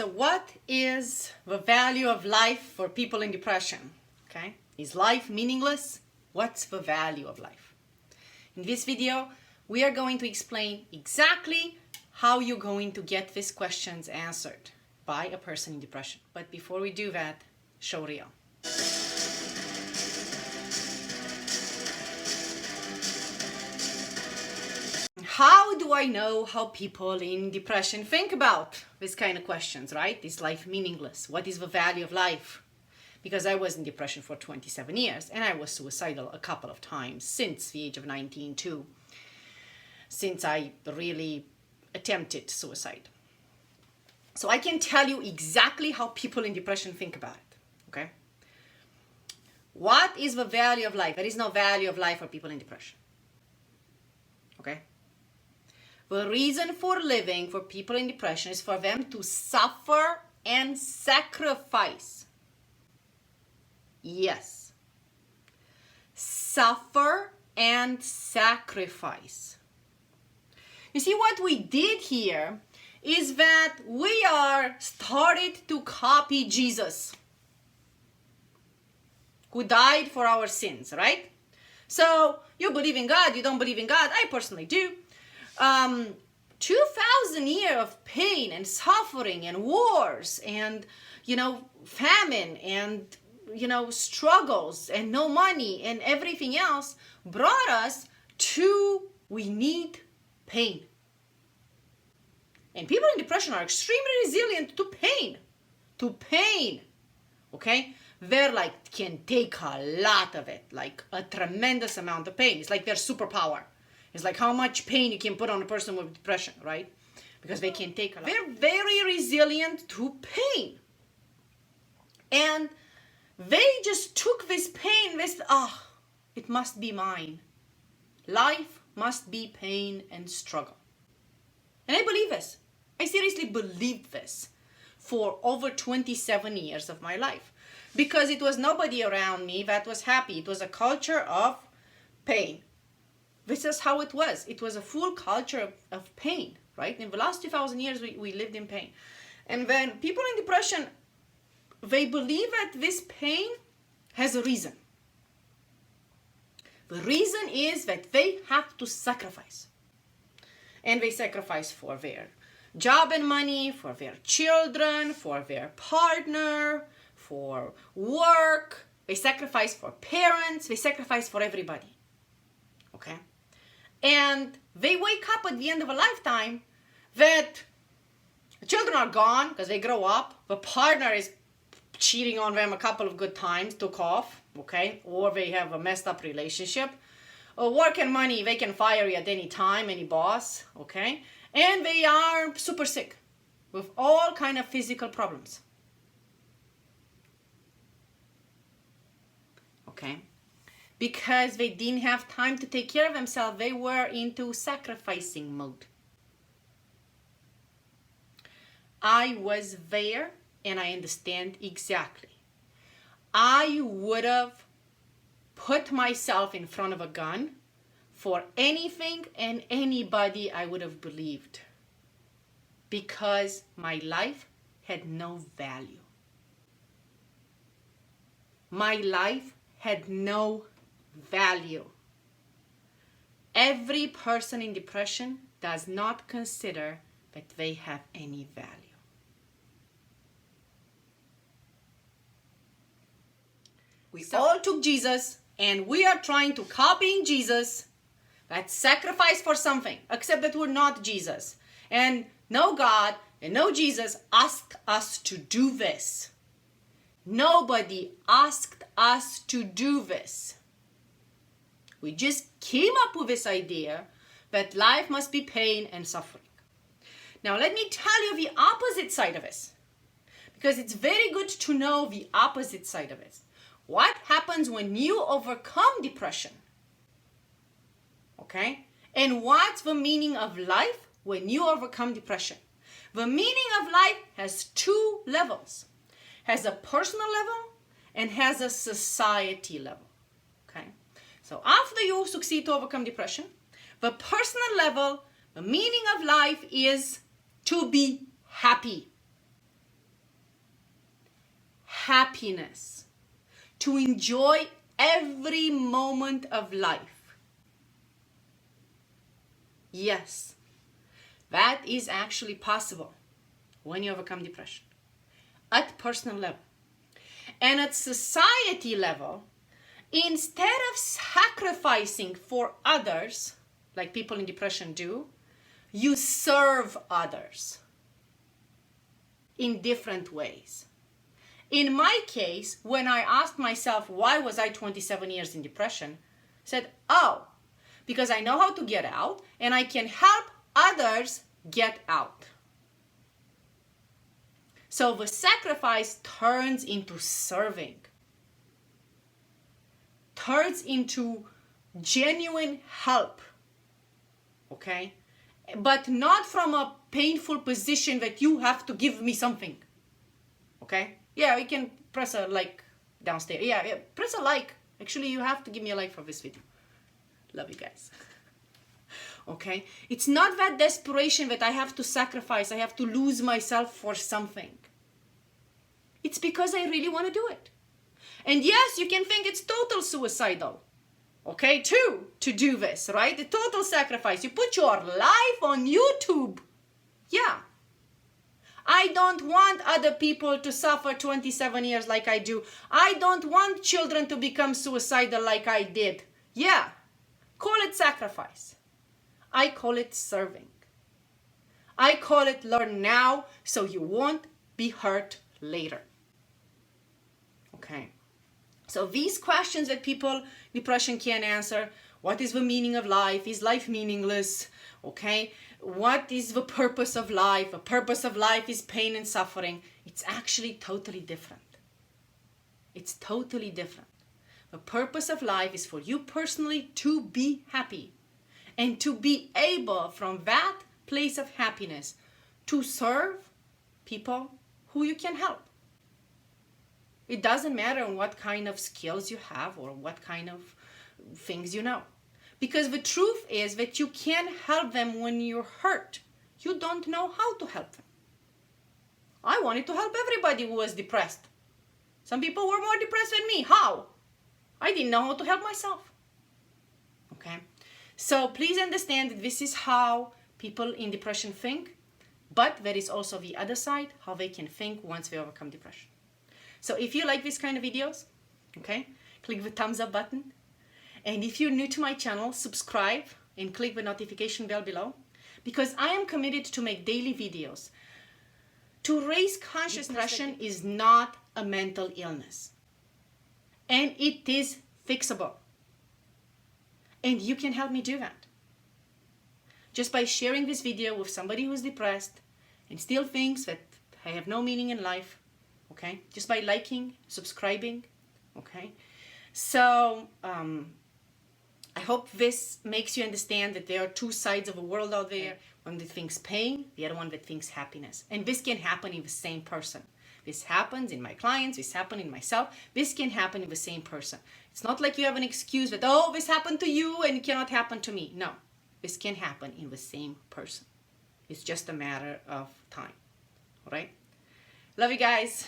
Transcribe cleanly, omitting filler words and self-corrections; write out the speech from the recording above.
So what is the value of life for people in depression? Okay, is life meaningless? What's the value of life? In this video, we are going to explain exactly how you're going to get these questions answered by a person in depression. But before we do that, show reel. How do I know how people in depression think about this kind of questions, right? Is life meaningless? What is the value of life? Because I was in depression for 27 years and I was suicidal a couple of times since the age of 19 too, since I really attempted suicide. So I can tell you exactly how people in depression think about it, okay? What is the value of life? There is no value of life for people in depression, okay? The reason for living for people in depression is for them to suffer and sacrifice. Yes. Suffer and sacrifice. You see, what we did here is that we are started to copy Jesus, who died for our sins, right? So you believe in God, you don't believe in God. I personally do. 2,000 years of pain and suffering and wars and, famine and, struggles and no money and everything else brought us to we need pain. And people in depression are extremely resilient to pain. Okay? They're can take a lot of it, like a tremendous amount of pain. It's like their superpower. It's like how much pain you can put on a person with depression, right? Because they can take a lot. They're very resilient to pain. And they just took this pain, it must be mine. Life must be pain and struggle. And I believe this. I seriously believed this for over 27 years of my life. Because it was nobody around me that was happy. It was a culture of pain. This is how it was. It was a full culture of pain, right? In the last 2,000 years, we lived in pain. And when people in depression, they believe that this pain has a reason. The reason is that they have to sacrifice. And they sacrifice for their job and money, for their children, for their partner, for work. They sacrifice for parents. They sacrifice for everybody. Okay? And they wake up at the end of a lifetime that the children are gone because they grow up. The partner is cheating on them a couple of good times, took off, okay? Or they have a messed up relationship. Work and money, they can fire you at any time, any boss, okay? And they are super sick with all kind of physical problems. Okay? Because they didn't have time to take care of themselves, they were into sacrificing mode. I was there and I understand exactly. I would have put myself in front of a gun for anything and anybody I would have believed. Because my life had no value. My life had no value. Every person in depression does not consider that they have any value. We all took Jesus and we are trying to copy Jesus that sacrificed for something, except that we're not Jesus. And no God and no Jesus asked us to do this. Nobody asked us to do this. We just came up with this idea that life must be pain and suffering. Now let me tell you the opposite side of this. Because it's very good to know the opposite side of it. What happens when you overcome depression? Okay? And what's the meaning of life when you overcome depression? The meaning of life has two levels. Has a personal level and has a society level. Okay? So after you succeed to overcome depression, the personal level, the meaning of life is to be happy. happiness, to enjoy every moment of life. Yes, that is actually possible when you overcome depression at personal level. And at society level, instead of sacrificing for others, like people in depression do, you serve others in different ways. In my case, when I asked myself, why was I 27 years in depression? I said, oh, because I know how to get out and I can help others get out. So the sacrifice turns into serving, turns into genuine help, okay? But not from a painful position that you have to give me something, okay? Yeah, you can press a like downstairs. Yeah, press a like. Actually, you have to give me a like for this video. Love you guys. Okay? It's not that desperation that I have to sacrifice, I have to lose myself for something. It's because I really want to do it. And yes, you can think it's total suicidal. Okay, too, to do this, right? The total sacrifice. You put your life on YouTube. Yeah. I don't want other people to suffer 27 years like I do. I don't want children to become suicidal like I did. Yeah. Call it sacrifice. I call it serving. I call it learn now so you won't be hurt later. Okay. So these questions that people depression can't answer. What is the meaning of life? Is life meaningless? Okay. What is the purpose of life? The purpose of life is pain and suffering. It's actually totally different. It's totally different. The purpose of life is for you personally to be happy and to be able from that place of happiness to serve people who you can help. It doesn't matter what kind of skills you have or what kind of things you know. Because the truth is that you can't help them when you're hurt. You don't know how to help them. I wanted to help everybody who was depressed. Some people were more depressed than me. How? I didn't know how to help myself. Okay? So please understand that this is how people in depression think, but there is also the other side, how they can think once they overcome depression. So if you like this kind of videos, okay, click the thumbs up button. And if you're new to my channel, subscribe and click the notification bell below, because I am committed to make daily videos. To raise consciousness, depression is not a mental illness. And it is fixable. And you can help me do that. Just by sharing this video with somebody who's depressed and still thinks that I have no meaning in life, okay? Just by liking, subscribing, okay? So, I hope this makes you understand that there are two sides of a world out there. One that thinks pain, the other one that thinks happiness. And this can happen in the same person. This happens in my clients, this happens in myself. This can happen in the same person. It's not like you have an excuse that, oh, this happened to you and it cannot happen to me. No, this can happen in the same person. It's just a matter of time. All right? Love you guys.